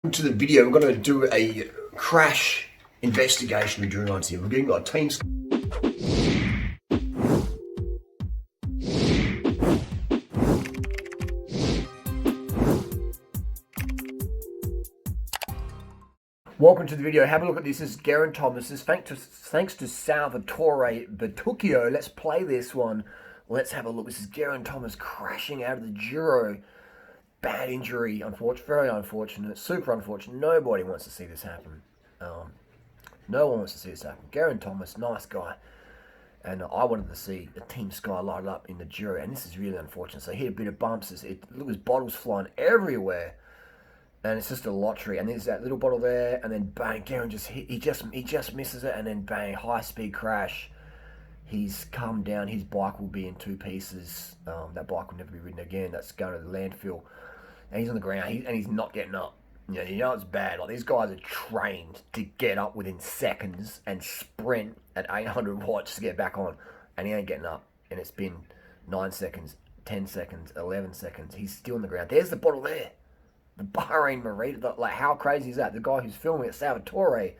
To the video, we're going to do a crash investigation of Geraint here. We're getting our team. Welcome to the video. Have a look at this. This is Geraint Thomas. Thanks to Salvatore Bertuccio. Let's play this one. Let's have a look. This is Geraint Thomas crashing out of the Giro. Bad injury, unfortunate, very unfortunate, super unfortunate. Nobody wants to see this happen. No one wants to see this happen. Geraint Thomas, nice guy. And I wanted to see the Team Sky light up in the Giro, and this is really unfortunate. So he hit a bit of bumps. Look, his bottles flying everywhere. And it's just a lottery. And there's that little bottle there, and then bang, Geraint he just misses it, and then bang, high speed crash. He's come down. His bike will be in two pieces. That bike will never be ridden again. That's going to the landfill. And he's on the ground, and he's not getting up. You know it's bad. Like, these guys are trained to get up within seconds and sprint at 800 watts to get back on, and he ain't getting up. And it's been 9 seconds, 10 seconds, 11 seconds. He's still on the ground. There's the bottle there. The Bahrain Marita. Like, how crazy is that? The guy who's filming it, Salvatore,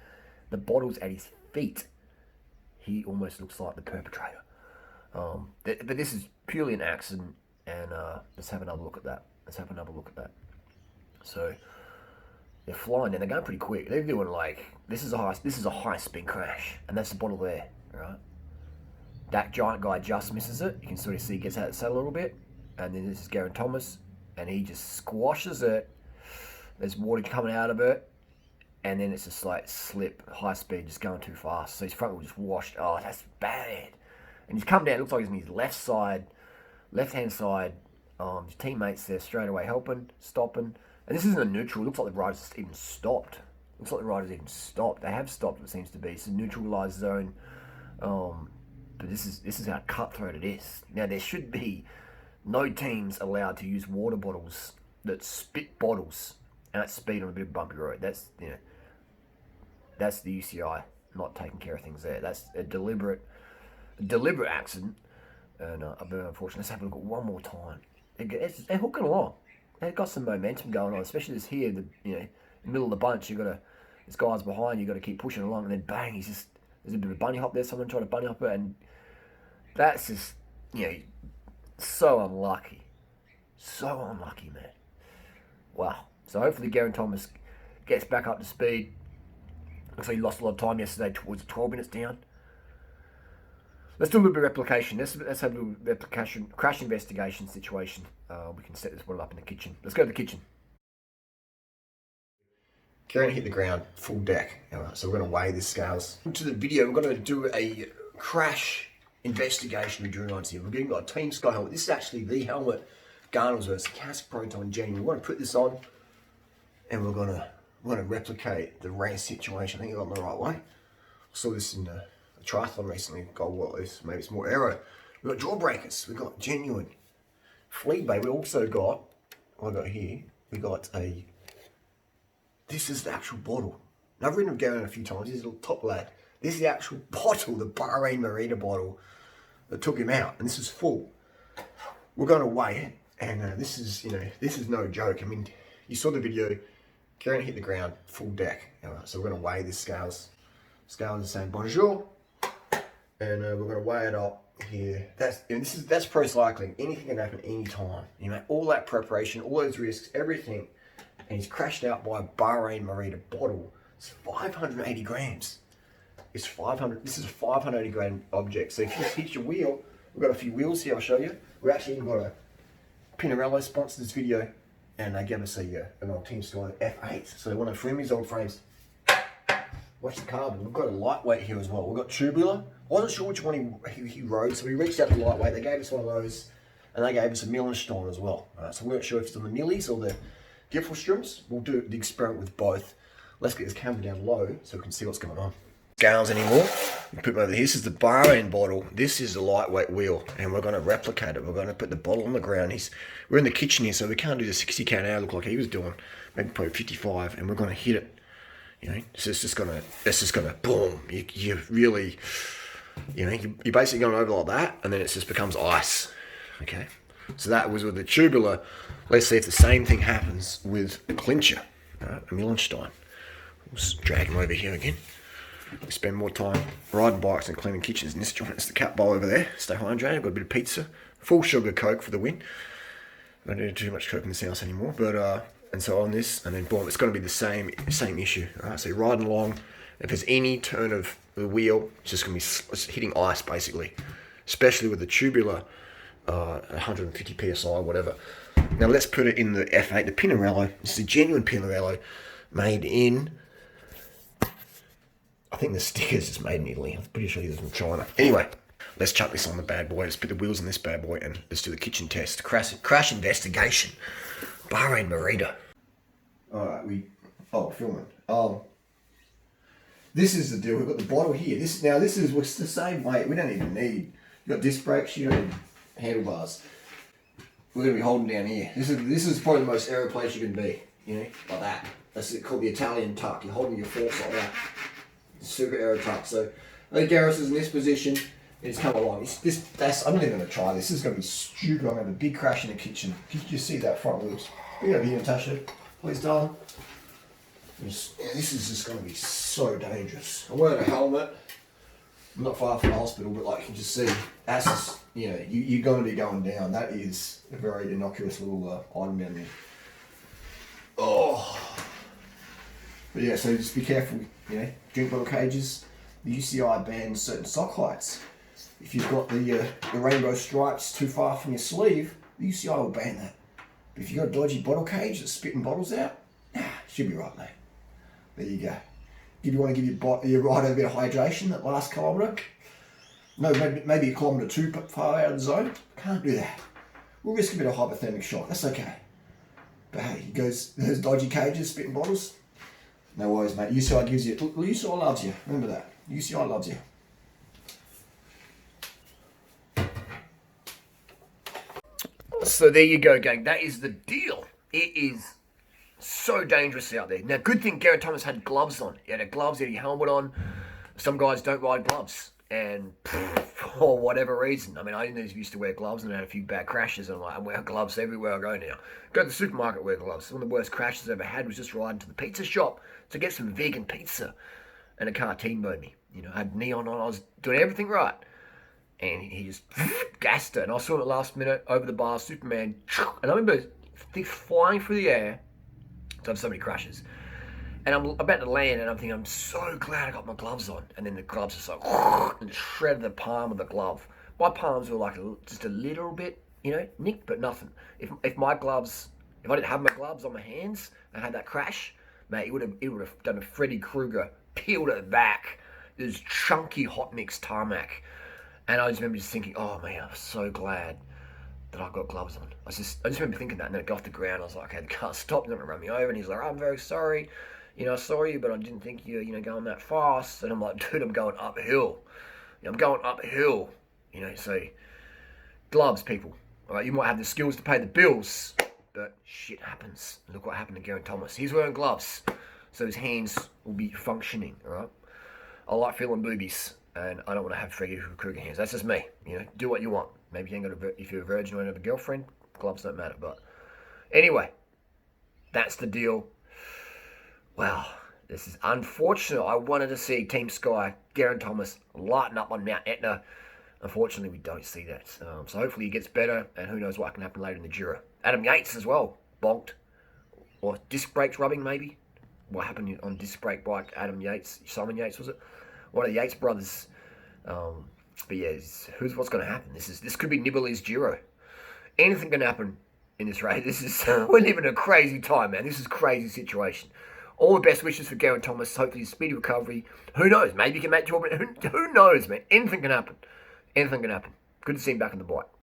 the bottle's at his feet. He almost looks like the perpetrator. But this is purely an accident, and let's have another look at that. So they're flying and they're going pretty quick. They're doing like this is a high speed crash, and that's the bottle there, right? That giant guy just misses it. You can sort of see he gets out of the saddle a little bit, and then this is Geraint Thomas, and he just squashes it. There's water coming out of it, and then it's just like slip, high speed, just going too fast. So his front wheel just washed. Oh, that's bad. And he's come down. It looks like he's on his left-hand side. His teammates there straight away helping, stopping. And this isn't a neutral. It looks like the riders even stopped. They have stopped, it seems to be. It's a neutralized zone. But this is how cutthroat it is. Now, there should be no teams allowed to use water bottles that spit bottles at speed on a bit of bumpy road. That's the UCI not taking care of things there. That's a deliberate accident. And a bit unfortunate. Let's have a look at one more time. They're hooking along. They've got some momentum going on, especially this here. In the middle of the bunch, this guy's behind. You got to keep pushing along, and then bang, there's a bit of a bunny hop there. Someone tried to bunny hop it, and that's just so unlucky, man. Wow. So hopefully Geraint Thomas gets back up to speed. Looks like he lost a lot of time yesterday. Towards 12 minutes down. Let's do a little bit of replication. Let's have a little replication, crash investigation situation. We can set this one up in the kitchen. Let's go to the kitchen. Geraint hit the ground, full deck. All right, so we're going to weigh the scales. Into the video, we're going to do a crash investigation of Geraint here. We're getting our Team Sky helmet. This is actually the helmet Garner's wears. It's a Cask Proton Genuine. We want to put this on, and we're going to replicate the race situation. I think I got it the right way. I saw this in a triathlon recently. God, what is? Maybe it's more aero. We've got jawbreakers. We've got genuine fleet bait. We also got, what I got here, this is the actual bottle. Now, I've ridden with Geraint a few times. He's a top lad. This is the actual bottle, the Bahrain Marita bottle that took him out. And this is full. We're going to weigh it. And this is no joke. I mean, you saw the video. Geraint hit the ground, full deck. All right, so we're going to weigh this scales. Scales is saying bonjour. And we're going to weigh it up here. That's pro cycling. Anything can happen anytime. All that preparation, all those risks, everything. And he's crashed out by a Bahrain Marita bottle. It's 580 grams. This is a 580 gram object. So if you hit your wheel, we've got a few wheels here. I'll show you. We actually even got a Pinarello sponsor this video, and they gave us an old Team Sky F8. So one of Fumi's old frames. Watch the carbon. We've got a lightweight here as well. We've got tubular. Wasn't sure which one he rode, so we reached out to lightweight. They gave us one of those, and they gave us a Millenstein as well. So we weren't sure if it's on the Nillies or the Gipfelstrums. We'll do the experiment with both. Let's get this camera down low so we can see what's going on. Scales anymore. We put them over here. This is the Bahrain bottle. This is the lightweight wheel, and we're going to replicate it. We're going to put the bottle on the ground. We're in the kitchen here, so we can't do the 60 k an hour look like he was doing. Maybe probably 55, and we're going to hit it. So it's just gonna boom. You really, you're basically going over like that, and then it just becomes ice. Okay. So that was with the tubular. Let's see if the same thing happens with clincher. a Millenstein. We'll just drag him over here again. We spend more time riding bikes and cleaning kitchens in this joint. It's the cat bowl over there. Stay hydrated. Got a bit of pizza. Full sugar Coke for the win. I don't do too much Coke in this house anymore. But and so on this, and then boom, it's going to be the same issue. All right, so you're riding along. If there's any turn of the wheel, it's just going to be hitting ice basically, especially with the tubular 150 psi or whatever. Now let's put it in the F8, the Pinarello. This is a genuine Pinarello made in, I think the stickers is made in Italy. I'm pretty sure these are from China. Anyway, let's chuck this on the bad boy. Let's put the wheels on this bad boy and let's do the kitchen test. Crash investigation. Bahrain Merida. Alright, filming. This is the deal. We've got the bottle here. This is what's the same weight. We don't even need. You got disc brakes. You don't need handlebars. We're gonna be holding down here. This is probably the most aero place you can be. You know, like that. That's called the Italian tuck. You're holding your force like that. Super aero tuck. So I think Gareth is in this position. It's come along. I'm not even gonna try this. This is gonna be stupid. I'm gonna have a big crash in the kitchen. Can you just see that front wheels? Bring it over here, Natasha. Please, darling. This is just going to be so dangerous. I'm wearing a helmet. I'm not far from the hospital, but like you can just see, that's just, you know, you're going to be going down. That is a very innocuous little item down there. Oh. But yeah, so just be careful, you know, drink bottle cages. The UCI bans certain sock heights. If you've got the rainbow stripes too far from your sleeve, the UCI will ban that. But if you've got a dodgy bottle cage that's spitting bottles out, should be right, mate. There you go. If you want to give your rider a bit of hydration that last kilometre, no, maybe a kilometre too far out of the zone, can't do that. We'll risk a bit of hypothermic shock, that's okay. But hey, he goes, there's dodgy cages, spitting bottles, no worries, mate. UCI gives you, UCI loves you, remember that. UCI loves you. So there you go, gang. That is the deal. It is so dangerous out there. Now, good thing Geraint Thomas had gloves on. He had gloves, he had a helmet on. Some guys don't ride gloves. And for whatever reason, I mean, I used to wear gloves and I had a few bad crashes. And I'm like, I wear gloves everywhere I go now. Go to the supermarket, wear gloves. One of the worst crashes I ever had was just riding to the pizza shop to get some vegan pizza. And a car T-boned me. You know, I had neon on. I was doing everything right. And he just gassed it. And I saw him at the last minute over the bar, Superman. And I remember flying through the air. So I have so many crashes. And I'm about to land and I'm thinking, I'm so glad I got my gloves on. And then the gloves are so, and shredded the palm of the glove. My palms were like just a little bit, you know, nicked, but nothing. If my gloves, if I didn't have my gloves on my hands and had that crash, mate, it would have done a Freddy Krueger, peeled it back. This chunky hot mix tarmac. And I just remember just thinking, oh man, I'm so glad that I've got gloves on. I just remember thinking that, and then it got off the ground. I was like, okay, the car stopped, they're gonna run me over. And he's like, I'm very sorry. You know, I saw you, but I didn't think you're, you know, going that fast. And I'm like, dude, I'm going uphill. I'm going uphill. You know, so gloves, people. All right, you might have the skills to pay the bills, but shit happens. Look what happened to Geraint Thomas. He's wearing gloves, so his hands will be functioning. All right. I like feeling boobies, and I don't want to have Freddy Krueger hands. That's just me. You know, do what you want. Maybe you ain't got if you're a virgin or have a girlfriend, gloves don't matter. But anyway, that's the deal. Wow, this is unfortunate. I wanted to see Team Sky, Geraint Thomas, lighten up on Mount Etna. Unfortunately, we don't see that. So hopefully he gets better, and who knows what can happen later in the Giro. Adam Yates as well, bonked. Or disc brakes rubbing, maybe. What happened on disc brake bike, Adam Yates, Simon Yates, was it? One of the Yates brothers. But yeah, what's going to happen? This could be Nibali's Giro. Anything can happen in this race. We're living a crazy time, man. This is a crazy situation. All the best wishes for Geraint Thomas. Hopefully, speedy recovery. Who knows? Maybe he can make 12 minutes. Who knows, man? Anything can happen. Anything can happen. Good to see him back on the bike.